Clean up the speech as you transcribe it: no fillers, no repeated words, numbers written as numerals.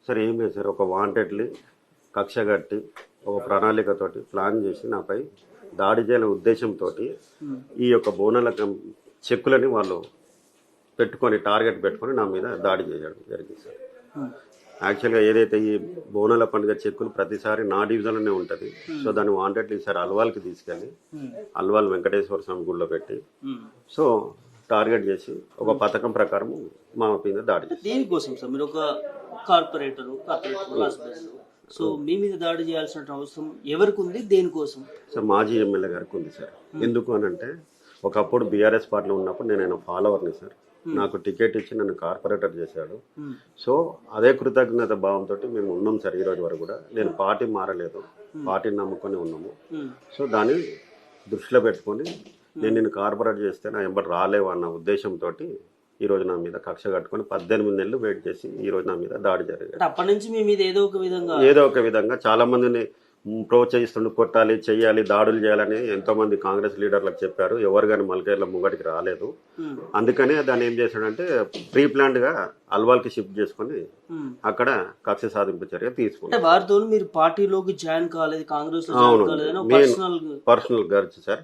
Sir ఏం లేదు sir, ఒక వాంటెడ్లీ కక్ష కట్టి ఒక ప్రణాళికతోటి ప్లాన్ చేసి నాపై దాడి చేయాలనే ఉద్దేశంతో ఈ యొక్క బోనాల చెక్కులని వాళ్ళు పెట్టుకొని టార్గెట్ పెట్టుకొని నా మీద దాడి చేయడం జరిగింది సార్. యాక్చువల్గా ఏదైతే ఈ బోనాల పండుగ చెక్కులు ప్రతిసారి నా డివిజన్లోనే ఉంటుంది. సో దాన్ని వాంటెడ్లీ ఈసారి అల్వాల్కి తీసుకెళ్ళి అల్వాల్ వెంకటేశ్వర స్వామి గుడిలో పెట్టి సో టార్గెట్ చేసి ఒక పథకం ప్రకారం మా మీద దాడి చేశారు. దేనికోసం సార్? మీరు ఒక కార్పొరేటర్ సో మీ మీద దాడి చేయాల్సిన అవసరం ఎవరికి ఉంది, దేనికోసం? సార్ మాజీ ఎమ్మెల్యే గారికి ఉంది సార్. ఎందుకు అని అంటే ఒకప్పుడు బీఆర్ఎస్ పార్టీలో ఉన్నప్పుడు నేను ఆయన ఫాలోవర్ని సార్. నాకు టికెట్ ఇచ్చి నన్ను కార్పొరేటర్ చేశాడు. సో అదే కృతజ్ఞత భావంతో మేము ఉన్నాం సార్. ఈ రోజు వరకు కూడా నేను పార్టీ మారలేదు, పార్టీని నమ్ముకొని ఉన్నాము. సో దాన్ని దృష్టిలో పెట్టుకొని నేను కార్పొరేట్ చేస్తే నా ఎంబడి రాలేవు అన్న ఉద్దేశంతో ఈ రోజు నా మీద కక్ష కట్టుకొని 18 నెలలు వెయిట్ చేసి ఈ రోజు నా మీద దాడి జరిగింది. అప్పటి నుంచి మీ మీద ఏదో ఒక విధంగా చాలా మందిని ప్రోత్సహిస్తుండు, కొట్టాలి, చెయ్యాలి, దాడులు చేయాలని ఎంతో మంది కాంగ్రెస్ లీడర్లకు చెప్పారు. ఎవరు కానీ మల్కేర్ల ముంగడికి రాలేదు. అందుకనే దాన్ని ఏం చేశాడంటే ప్రీ ప్లాన్డ్ గా అల్వాల్కి షిఫ్ట్ చేసుకుని అక్కడ కక్ష సాధింపు చర్య తీసుకున్నారు. వారితో మీరు పార్టీలోకి జాయిన్ కాలేదు, కాంగ్రెస్ పర్సనల్ గర్చ్ సార్.